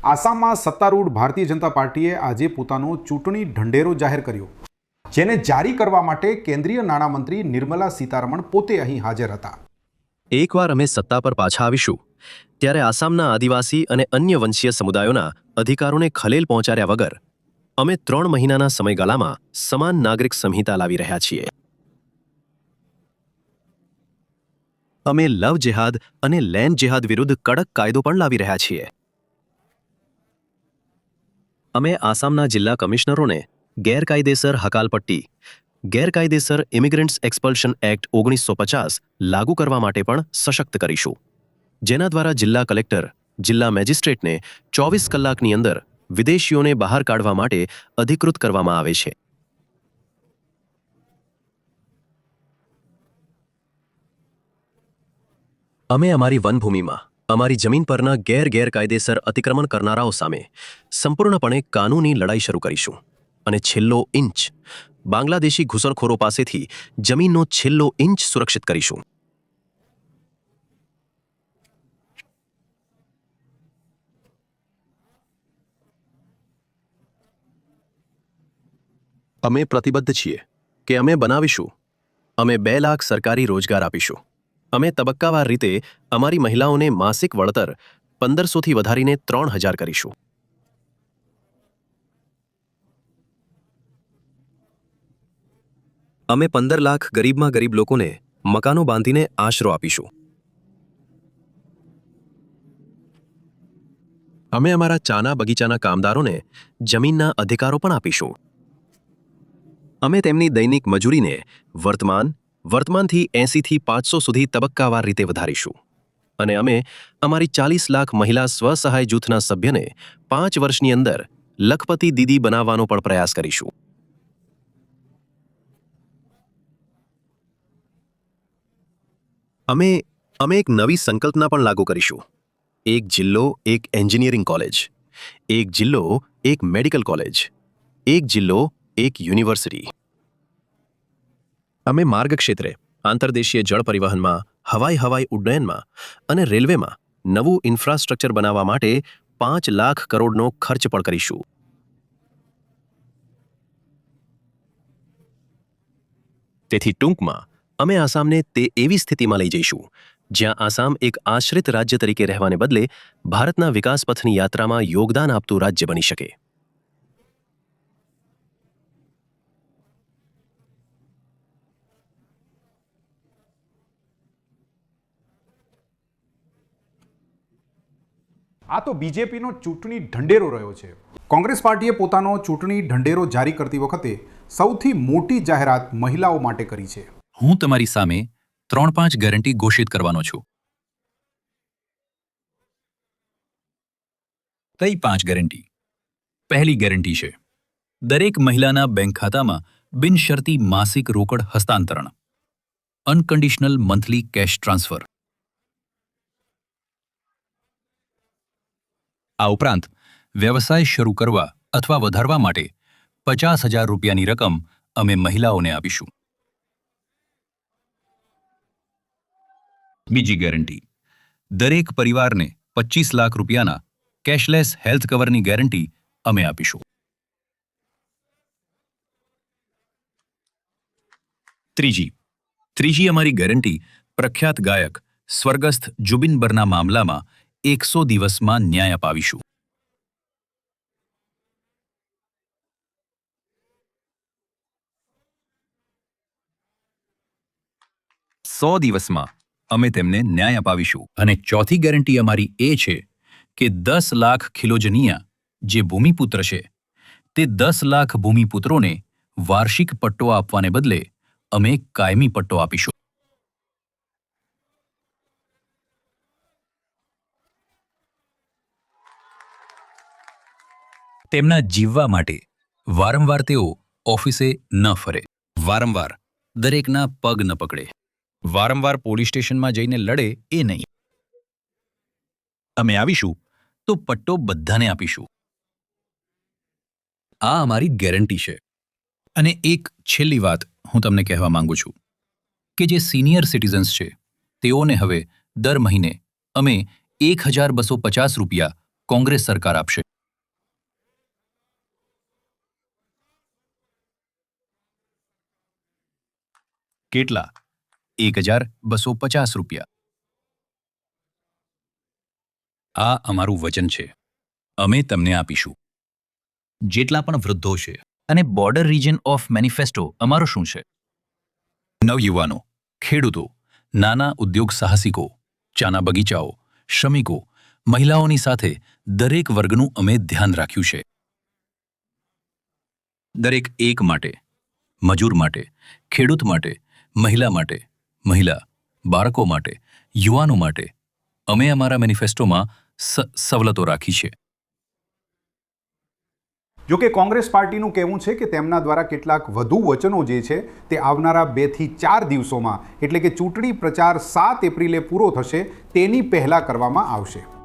આસામમાં સત્તારૂઢ ભારતીય જનતા પાર્ટીએ આજે પોતાનો ચૂંટણી ઢંઢેરો જાહેર કર્યો, જેને જારી કરવા માટે કેન્દ્રીય નાણામંત્રી નિર્મલા સીતારમણ પોતે અહીં હાજર હતા. એકવાર અમે સત્તા પર પાછા આવીશું ત્યારે આસામના આદિવાસી અને અન્ય વંશીય સમુદાયોના અધિકારોને ખલેલ પહોંચાડ્યા વગર અમે 3 મહિનાના સમયગાળામાં સમાન નાગરિક સંહિતા લાવી રહ્યા છીએ. અમે લવ જેહાદ અને લેન્ડ જેહાદ વિરુદ્ધ કડક કાયદો પણ લાવી રહ્યા છીએ. અમે આસામના જિલ્લા કમિશનરોને ગેરકાયદેસર હકાલપટ્ટી, ગેરકાયદેસર ઇમિગ્રન્ટ્સ એક્સપલ્શન એક્ટ 1950 લાગુ કરવા માટે પણ સશક્ત કરીશું, જેના દ્વારા જિલ્લા કલેક્ટર, જિલ્લા મેજિસ્ટ્રેટને 24 કલાકની અંદર વિદેશીઓને બહાર કાઢવા માટે અધિકૃત કરવામાં આવે છે. અમે અમારી વનભૂમિમાં અમારી જમીન પરના ગેરકાયદેસર અતિક્રમણ કરનારાઓ સામે સંપૂર્ણપણે કાનૂની લડાઈ શરૂ કરીશું અને છેલ્લો ઇંચ બાંગ્લાદેશી ઘૂસણખોરો પાસેથી જમીનનો છેલ્લો ઇંચ સુરક્ષિત કરીશું. અમે પ્રતિબદ્ધ છીએ કે અમે બનાવીશું. અમે 2 લાખ સરકારી રોજગાર આપીશું. અમે તબક્કાવાર રીતે અમારી મહિલાઓને માસિક વળતર 1500થી વધારીને 3000 કરીશું. અમે 15 લાખ ગરીબમાં ગરીબ લોકોને મકાનો બાંધીને આશરો આપીશું. અમે અમારા ચાના બગીચાના કામદારોને જમીનના અધિકારો પણ આપીશું. અમે તેમની દૈનિક મજૂરીને વર્તમાનથી 80થી 500 સુધી તબક્કાવાર રીતે વધારીશું. અને અમે અમારી 40 લાખ મહિલા સ્વસહાય જૂથના સભ્યને 5 વર્ષની અંદર લખપતિ દીદી બનાવવાનો પણ પ્રયાસ કરીશું. અમે એક નવી સંકલ્પના પણ લાગુ કરીશું. એક જિલ્લો, એક એન્જિનિયરિંગ કોલેજ. એક જિલ્લો, એક મેડિકલ કોલેજ. એક જિલ્લો, એક યુનિવર્સિટી. અમે માર્ગ ક્ષેત્રે, આંતરદેશીય જળ પરિવહનમાં, હવાઈ ઉડ્ડયનમાં અને રેલવેમાં નવું ઇન્ફ્રાસ્ટ્રક્ચર બનાવવા માટે 5 લાખ કરોડનો ખર્ચ પણ કરીશું. તેથી ટૂંકમાં અમે આસામને તે એવી સ્થિતિમાં લઈ જઈશું જ્યાં આસામ એક આશ્રિત રાજ્ય તરીકે રહેવાને બદલે ભારતના વિકાસ પથની યાત્રામાં યોગદાન આપતું રાજ્ય બની શકે. આ તો બીજેપીનો ચૂંટણી ઢંઢેરો રહ્યો છે. કોંગ્રેસ પાર્ટીએ પોતાનો ચૂંટણી ઢંઢેરો જારી કરતી વખતે સૌથી મોટી જાહેરાત મહિલાઓ માટે કરી છે. હું તમારી સામે 3-5 ગેરંટી ઘોષિત કરવાનો છું. કઈ 5 ગેરંટી? પહેલી ગેરંટી છે દરેક મહિલાના બેંક ખાતામાં બિનશરતી માસિક રોકડ હસ્તાંતરણ, અનકન્ડિશનલ મંથલી કેશ ટ્રાન્સફર. આ ઉપરાંત વ્યવસાય શરૂ કરવા અથવા વધારવા માટે 50,000 રૂપિયાની રકમ અમે મહિલાઓને આપીશું. બીજી ગેરંટી દરેક પરિવારને 25 લાખ રૂપિયાના કેશલેસ હેલ્થ કવરની ગેરંટી અમે આપીશું. ત્રીજી અમારી ગેરંટી પ્રખ્યાત ગાયક સ્વર્ગસ્થ જુબિન બરના મામલામાં 100 દિવસમાં ન્યાય અપાવીશું. અમે તેમને ન્યાય અપાવીશું. અને ચોથી ગેરંટી અમારી એ છે કે 10 લાખ ખિલોજનિયા જે ભૂમિપુત્ર છે તે 10 લાખ ભૂમિપુત્રોને વાર્ષિક પટ્ટો આપવાને બદલે અમે કાયમી પટ્ટો આપીશું. તેમના જીવવા માટે વારંવાર તેઓ ઓફિસે ન ફરે, વારંવાર દરેકના પગ ન પકડે, વારંવાર પોલીસ સ્ટેશનમાં જઈને લડે એ નહીં. અમે આવીશું તો પટ્ટો બધાને આપીશું. આ અમારી ગેરંટી છે. અને એક છેલ્લી વાત હું તમને કહેવા માંગુ છું કે જે સિનિયર સિટીઝન્સ છે તેઓને હવે દર મહિને અમે 1,250 રૂપિયા કોંગ્રેસ સરકાર આપશે. કેટલા? 1250 રૂપિયા. આ અમારું વચન છે. અમે તમને આપીશું. જેટલા પણ વૃદ્ધો છે. અને બોર્ડર રિજન ઓફ મેનિફેસ્ટો અમારો શું છે? નવયુવાનો, ખેડૂતો, નાના ઉદ્યોગ સાહસિકો, ચાના બગીચાઓ, શ્રમિકો, મહિલાઓની સાથે દરેક વર્ગનું અમે ધ્યાન રાખ્યું છે. દરેક એક માટે, મજૂર માટે, ખેડૂત માટે, મહિલા માટે, બાળકો માટે, યુવાનો માટે અમે અમારા મેનિફેસ્ટોમાં સવલતો રાખી છે. જો કે કોંગ્રેસ પાર્ટીનું કહેવું છે કે તેમના દ્વારા કેટલાક વધુ વચનો જે છે તે આવનારા 2 થી 4 દિવસોમાં એટલે કે ચૂંટણી પ્રચાર 7 એપ્રિલે પૂરો થશે તેની પહેલાં કરવામાં આવશે.